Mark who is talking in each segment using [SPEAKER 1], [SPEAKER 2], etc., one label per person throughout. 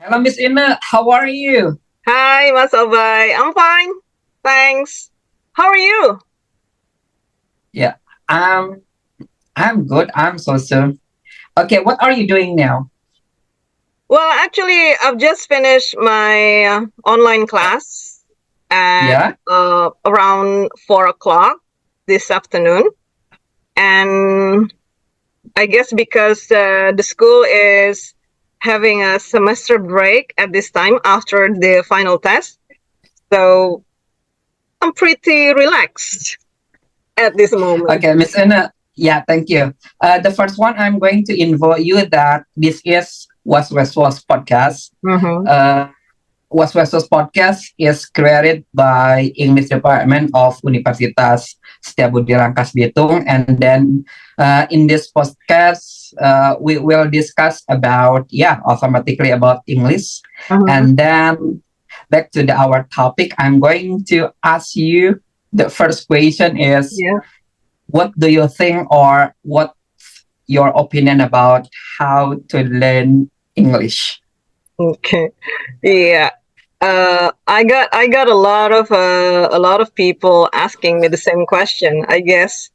[SPEAKER 1] Hello, Miss INE. How are you?
[SPEAKER 2] Hi, Mas Obay. I'm fine. Thanks. How are you?
[SPEAKER 1] Yeah, I'm good. I'm so soon. Okay, what are you doing now?
[SPEAKER 2] Well, actually, I've just finished my online class at
[SPEAKER 1] Yeah.
[SPEAKER 2] around 4 o'clock this afternoon. And I guess because the school is having a semester break at this time after the final test. So I'm pretty relaxed at this moment.
[SPEAKER 1] Okay, Miss INE. Yeah, thank you. The first one, I'm going to invite you that this is Was podcast.
[SPEAKER 2] Mm-hmm.
[SPEAKER 1] Was podcast is created by English Department of Universitas Setiabudi Rangkas Bitung, and then in this podcast we will discuss about automatically about English,
[SPEAKER 2] Mm-hmm.
[SPEAKER 1] and then back to our topic. I'm going to ask you the first question is,
[SPEAKER 2] Yeah.
[SPEAKER 1] what do you think, or what your opinion about how to learn English?
[SPEAKER 2] Okay. Yeah. I got a lot of people asking me the same question. I guess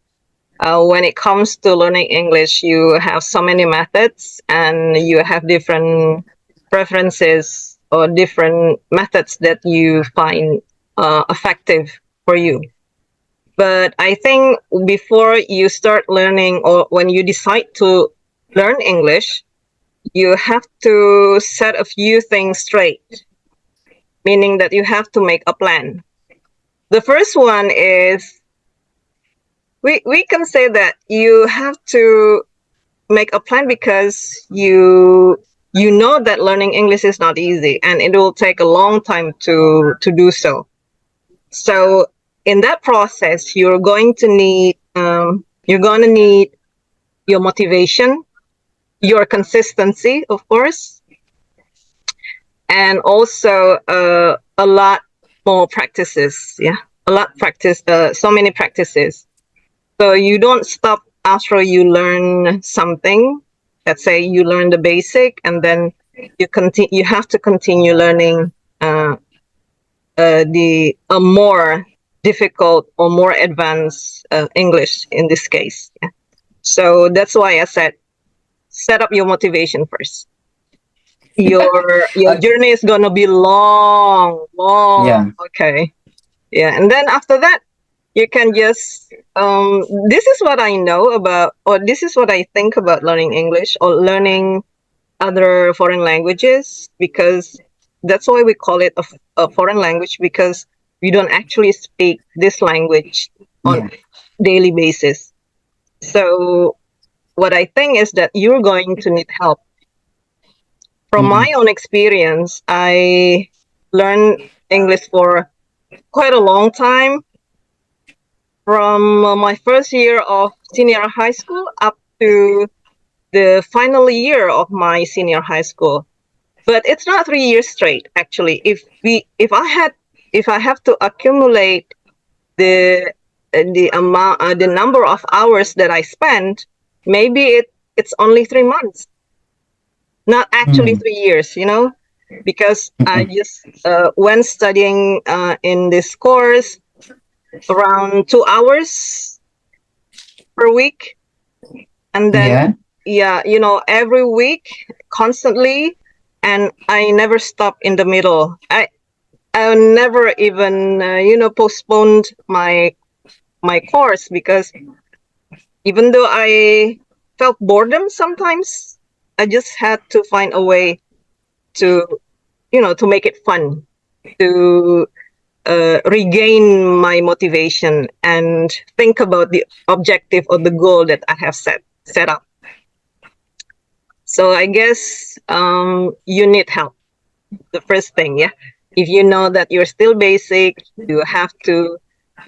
[SPEAKER 2] when it comes to learning English, you have so many methods and you have different preferences or different methods that you find effective for you. But I think before you start learning or when you decide to learn English, you have to set a few things straight, meaning that you have to make a plan. The first one is we can say that you have to make a plan because you know that learning English is not easy and it will take a long time to do so. So in that process, you're going to need your motivation, your consistency, of course, and also a lot more practices. Yeah, a lot practice. So many practices. So you don't stop after you learn something. Let's say you learn the basic, and then you continue. You have to continue learning the a more difficult or more advanced English in this case. Yeah. So that's why I said set up your motivation first. Your
[SPEAKER 1] Uh,
[SPEAKER 2] journey is gonna be long, long.
[SPEAKER 1] yeah.
[SPEAKER 2] Okay. Yeah, and then after that, you can just this is what I know about, or this is what I think about learning English or learning other foreign languages, because that's why we call it a foreign language, because we don't actually speak this language on
[SPEAKER 1] Yeah.
[SPEAKER 2] daily basis. So what I think is that you're going to need help. From
[SPEAKER 1] Mm-mm.
[SPEAKER 2] my own experience, I learned English for quite a long time, from my first year of senior high school up to the final year of my senior high school. But it's not 3 years straight, actually. If I have to accumulate the amount, the number of hours that I spent, maybe it's only 3 months, not actually
[SPEAKER 1] Mm.
[SPEAKER 2] 3 years. Because I
[SPEAKER 1] Mm-mm.
[SPEAKER 2] just when studying in this course around 2 hours per week, and then
[SPEAKER 1] Yeah.
[SPEAKER 2] yeah, every week constantly, and I never stop in the middle. I never even postponed my course, because even though I felt boredom sometimes, I just had to find a way to to make it fun, to regain my motivation and think about the objective or the goal that I have set up. So I guess you need help. The first thing, yeah. If you know that you're still basic, you have to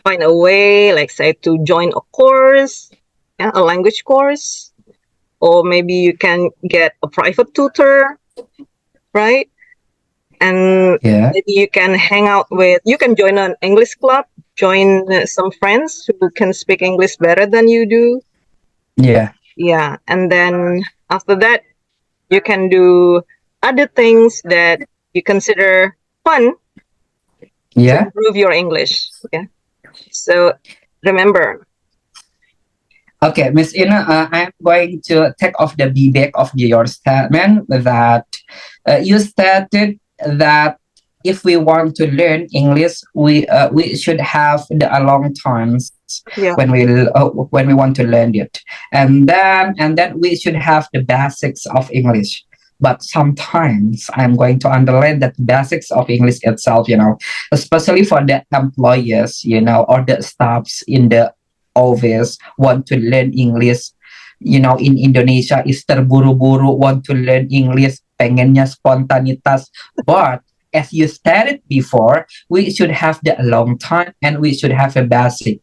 [SPEAKER 2] find a way, like say, to join a course, yeah, a language course, or maybe you can get a private tutor, right? And
[SPEAKER 1] Yeah.
[SPEAKER 2] maybe you can join an English club, join some friends who can speak English better than you do.
[SPEAKER 1] Yeah.
[SPEAKER 2] Yeah. And then after that, You can do other things that you consider fun to improve your English. Yeah. So remember.
[SPEAKER 1] Okay, Miss Ina, I'm going to take off the feedback of your statement that you stated that if we want to learn English, we should have the long times when we want to learn it, and then we should have the basics of English. But sometimes I'm going to underline that basics of English itself, especially for the employers, or the staffs in the always want to learn English. In Indonesia is terburu-buru want to learn English, pengennya spontanitas. But as you stated before, we should have the long time and we should have a basic.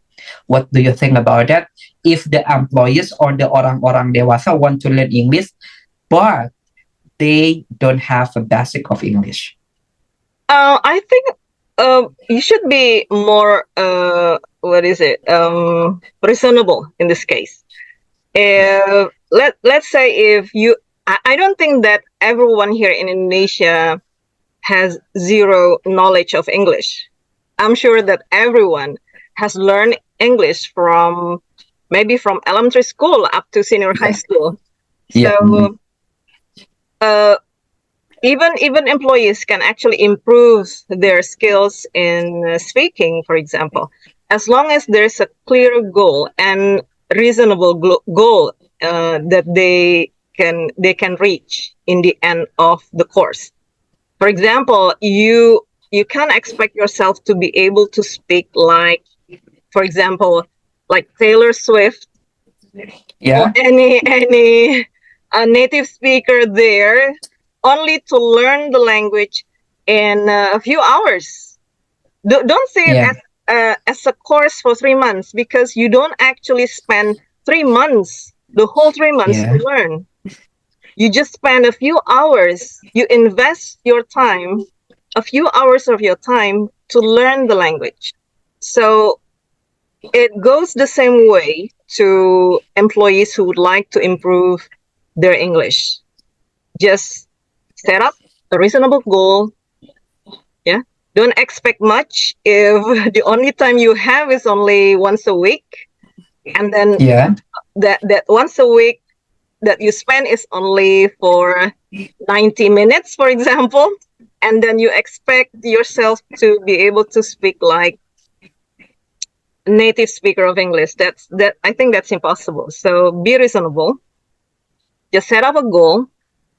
[SPEAKER 1] What do you think about that? If the employees or the orang-orang dewasa want to learn English, but they don't have a basic of English.
[SPEAKER 2] I think you should be more reasonable in this case. Let's say if you, I don't think that everyone here in Indonesia has zero knowledge of English. I'm sure that everyone has learned English from elementary school up to senior high school. So even employees can actually improve their skills in speaking, for example, as long as there's a clear goal and reasonable goal that they can reach in the end of the course. For example, you can't expect yourself to be able to speak like, for example, like Taylor Swift, or any native speaker there, only to learn the language in a few hours. Don't see it as a course for 3 months, because you don't actually spend 3 months, the whole 3 months to learn. You just spend a few hours. You invest your time, a few hours of your time to learn the language. So it goes the same way to employees who would like to improve their English. Just set up a reasonable goal. Yeah. Don't expect much if the only time you have is only once a week. And then that once a week that you spend is only for 90 minutes, for example. And then you expect yourself to be able to speak like native speaker of English. I think that's impossible. So be reasonable. Just set up a goal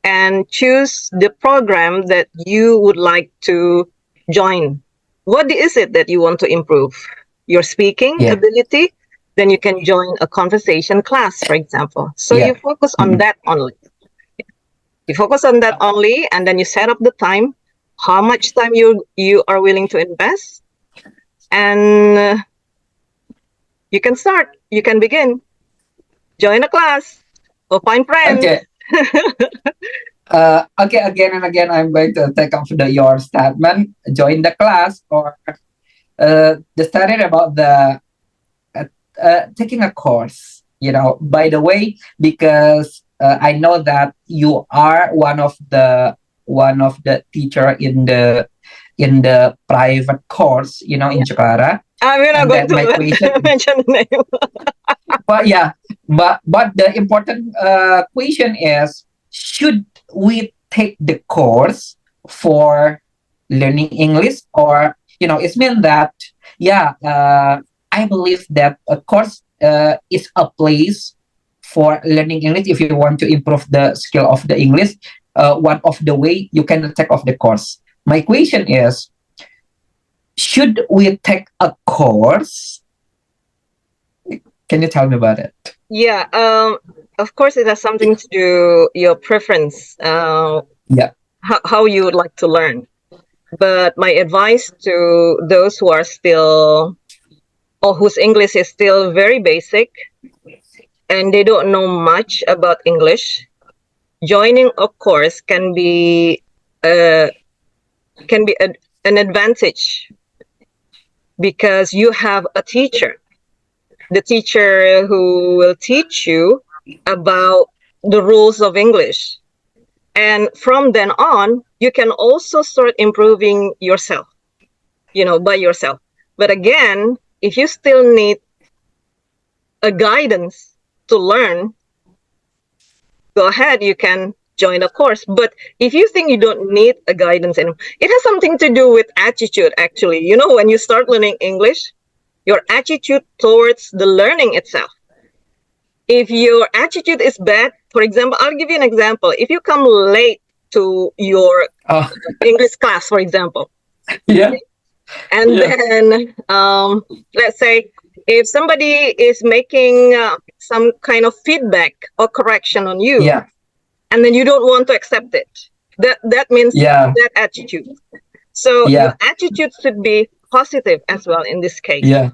[SPEAKER 2] and choose the program that you would like to join. What is it that you want to improve? Your speaking ability? Then you can join a conversation class, for example. So you focus on that only. You focus on that only, and then you set up the time, how much time you are willing to invest, and you can start. You can begin. Join a class or find friends.
[SPEAKER 1] Okay, again and again, I'm going to take up your statement. Join the class, or the study about the taking a course. By the way, because I know that you are one of the teacher in the private course, in Jakarta.
[SPEAKER 2] We're not going to mention the name.
[SPEAKER 1] But the important question is, should we take the course for learning English, or it means that I believe that a course is a place for learning English. If you want to improve the skill of the English, one of the way you can take off the course. My question is, should we take a course? Can you tell me about it?
[SPEAKER 2] Yeah, of course it has something to do your preference. How you would like to learn. But my advice to those who are still, or whose English is still very basic and they don't know much about English, joining a course can be an advantage, because you have a teacher. The teacher who will teach you about the rules of English. And from then on, you can also start improving yourself, by yourself. But again, if you still need a guidance to learn, go ahead, you can join a course. But if you think you don't need a guidance anymore, it has something to do with attitude, actually. When you start learning English, your attitude towards the learning itself. If your attitude is bad, for example, I'll give you an example. If you come late to your English class, for example,
[SPEAKER 1] Yeah.
[SPEAKER 2] and then let's say if somebody is making some kind of feedback or correction on you,
[SPEAKER 1] Yeah.
[SPEAKER 2] and then you don't want to accept it, that means that attitude. So your attitude should be positive as well in this case.
[SPEAKER 1] Yeah.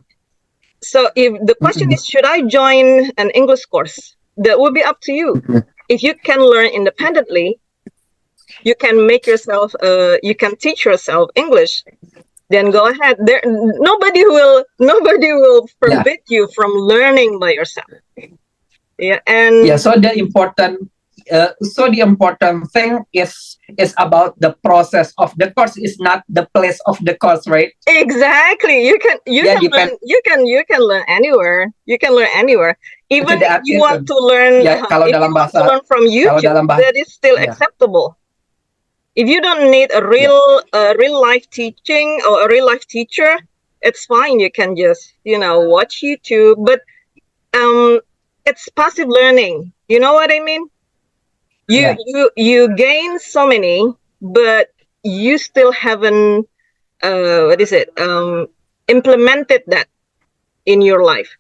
[SPEAKER 2] So if the question is, should I join an English course? That will be up to you. If you can learn independently, you can make yourself, you can teach yourself English, then go ahead. Nobody will forbid you from learning by yourself. Yeah, and
[SPEAKER 1] So the important thing is about the process of the course, is not the place of the course, right?
[SPEAKER 2] Exactly. You can learn anywhere. You can learn anywhere. Even if you want to learn,
[SPEAKER 1] kalau dalam bahasa,
[SPEAKER 2] to learn from YouTube, that is still acceptable. If you don't need a real life teaching or a real life teacher, it's fine. You can just watch YouTube, but it's passive learning. You know what I mean? You gain so many, but you still haven't implemented that in your life.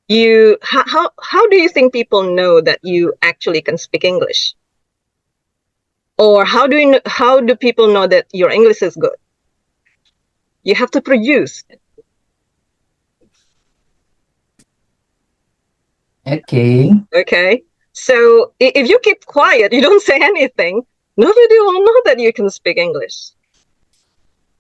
[SPEAKER 2] How do you think people know that you actually can speak English? Or how do people know that your English is good? You have to produce. Okay. So if you keep quiet, you don't say anything, nobody will know that you can speak English.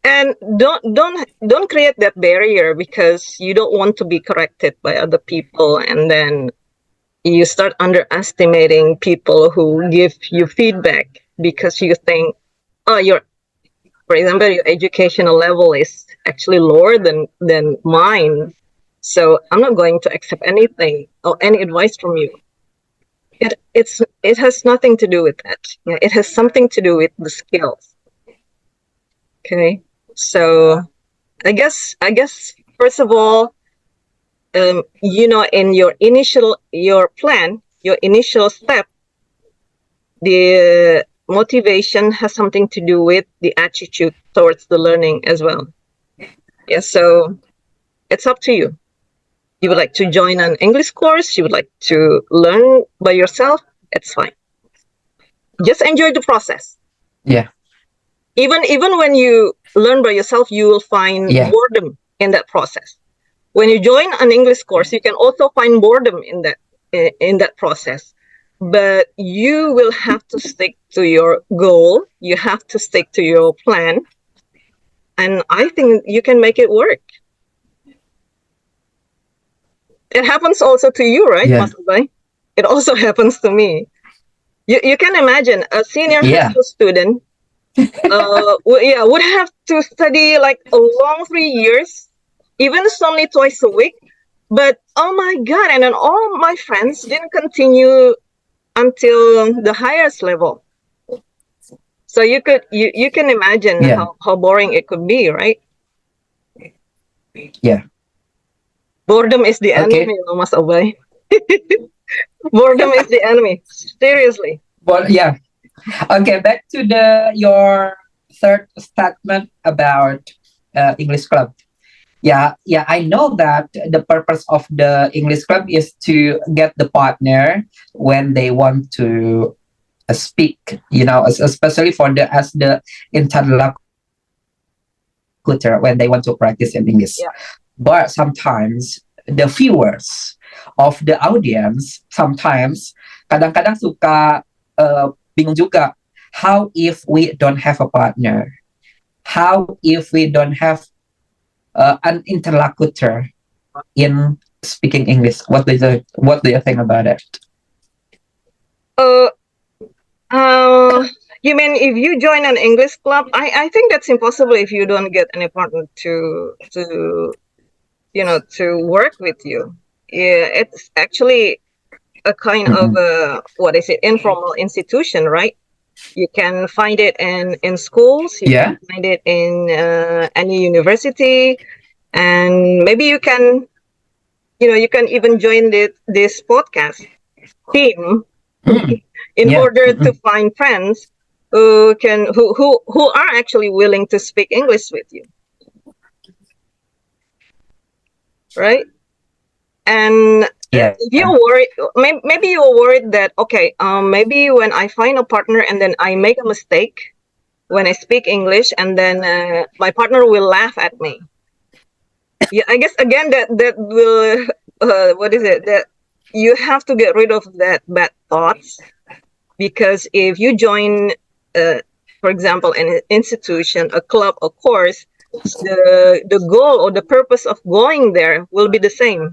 [SPEAKER 2] And don't create that barrier because you don't want to be corrected by other people, and then you start underestimating people who give you feedback because you think, for example, your educational level is actually lower than mine, so I'm not going to accept anything or any advice from you. It has nothing to do with that. Yeah, it has something to do with the skills. Okay, so I guess first of all, in your initial step, the motivation has something to do with the attitude towards the learning as well. Yeah, so it's up to you. You would like to join an English course, you would like to learn by yourself, it's fine. Just enjoy the process.
[SPEAKER 1] Yeah.
[SPEAKER 2] Even when you learn by yourself, you will find boredom in that process. When you join an English course, you can also find boredom in that process. But you will have to stick to your goal. You have to stick to your plan. And I think you can make it work. It happens also to you, right, Mas Ubay? It also happens to me. You can imagine a senior high school student would have to study like a long 3 years, even only twice a week. But oh my God, and then all my friends didn't continue until the highest level. So you can imagine how boring it could be, right?
[SPEAKER 1] Yeah.
[SPEAKER 2] Boredom is the enemy, Mas Ubay. Boredom is the enemy. Seriously.
[SPEAKER 1] Well, yeah. Okay, back to your third statement about English club. Yeah, I know that the purpose of the English club is to get the partner when they want to speak, especially as the interlocutor when they want to practice in English.
[SPEAKER 2] Yeah.
[SPEAKER 1] But sometimes the viewers of the audience kadang-kadang suka bingung juga. How if we don't have a partner? How if we don't have an interlocutor in speaking English? What do you think about it?
[SPEAKER 2] You mean if you join an English club? I think that's impossible if you don't get any partner to work with you. Yeah, it's actually a kind of what is it, informal institution, right? You can find it in schools. You
[SPEAKER 1] Yeah.
[SPEAKER 2] can find it in any university, and maybe you can even join this podcast team in
[SPEAKER 1] Yeah.
[SPEAKER 2] order to find friends who are actually willing to speak English with you, right? And
[SPEAKER 1] Yeah.
[SPEAKER 2] if you're worried, maybe you're worried that okay, maybe when I find a partner and then I make a mistake when I speak English, and then my partner will laugh at me. Yeah, I guess again that will what is it, that you have to get rid of that bad thoughts, because if you join, for example, an institution, a club, a course, the goal or the purpose of going there will be the same.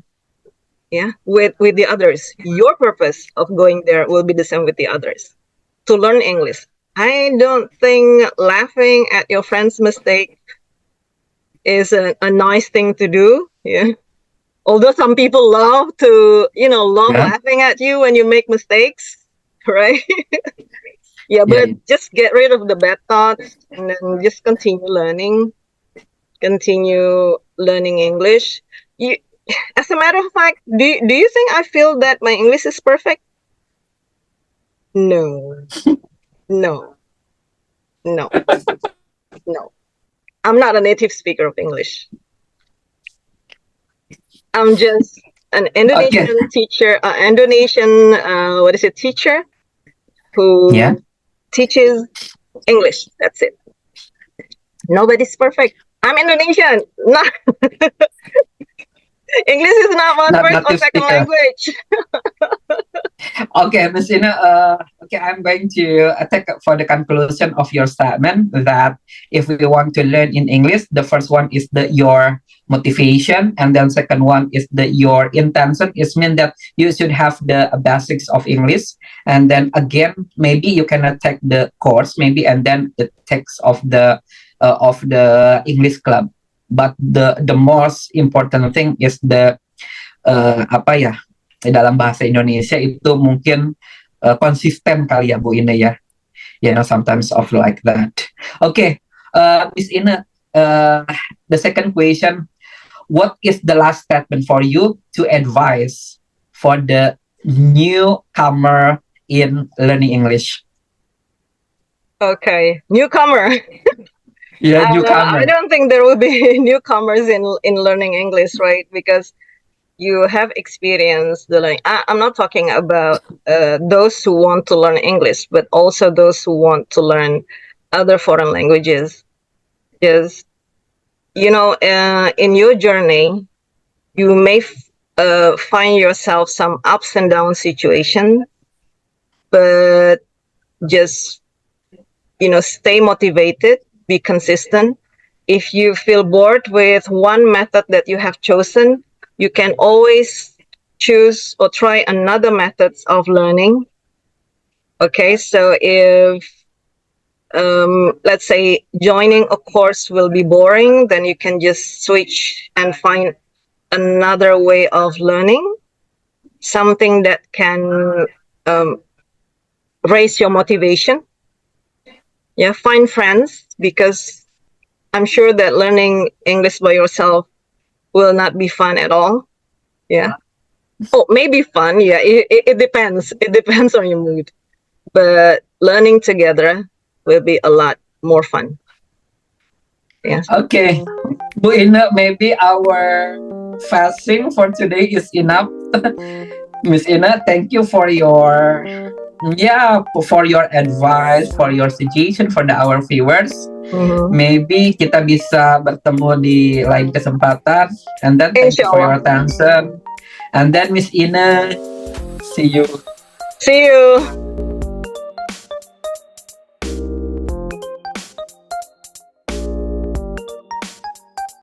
[SPEAKER 2] Yeah, with the others. Your purpose of going there will be the same with the others, to learn English. I don't think laughing at your friend's mistake is a nice thing to do. Yeah. Although some people love to, love
[SPEAKER 1] Yeah.
[SPEAKER 2] laughing at you when you make mistakes, right? Yeah, but
[SPEAKER 1] Yeah.
[SPEAKER 2] just get rid of the bad thoughts and then just continue learning English. You, as a matter of fact, do you think I feel that my English is perfect? No, no, no, no. I'm not a native speaker of English. I'm just an
[SPEAKER 1] Okay.
[SPEAKER 2] Indonesian teacher, what is it, teacher who
[SPEAKER 1] Yeah.
[SPEAKER 2] teaches English. That's it. Nobody's perfect. I'm Indonesian. Not English is not my
[SPEAKER 1] Not
[SPEAKER 2] first or
[SPEAKER 1] native
[SPEAKER 2] second
[SPEAKER 1] speaker.
[SPEAKER 2] language.
[SPEAKER 1] Okay, Miss Ina. Okay, I'm going to take for the conclusion of your statement that if we want to learn in English, the first one is your motivation, and then second one is your intention. It means that you should have the basics of English, and then again, maybe you cannot take the course, maybe, and then the text of the English club. But the most important thing is apa ya, dalam bahasa Indonesia itu mungkin konsisten kali ya Bu Ine ya. Sometimes of like that. Okay, Miss Ine, the second question, what is the last statement for you to advise for the newcomer in learning English?
[SPEAKER 2] Okay, newcomer.
[SPEAKER 1] Yeah,
[SPEAKER 2] I
[SPEAKER 1] newcomer.
[SPEAKER 2] don't think there will be newcomers in learning English, right? Because you have experienced the learning. I'm not talking about those who want to learn English, but also those who want to learn other foreign languages. Because, in your journey, you may find yourself some ups and downs situation, but just, stay motivated, be consistent. If you feel bored with one method that you have chosen, you can always choose or try another methods of learning. Okay, so if let's say joining a course will be boring, then you can just switch and find another way of learning, something that can raise your motivation. Yeah, find friends, because I'm sure that learning English by yourself will not be fun at all. Yeah. Oh, maybe fun. Yeah, it depends. It depends on your mood. But learning together will be a lot more fun. Yes.
[SPEAKER 1] Okay, Bu Ina, maybe our fasting for today is enough. Miss Ina, thank you for your advice, for your suggestion for our viewers. Maybe kita bisa bertemu di lain kesempatan. And then thank you for your attention. And then Miss Ina, see you.
[SPEAKER 2] See you.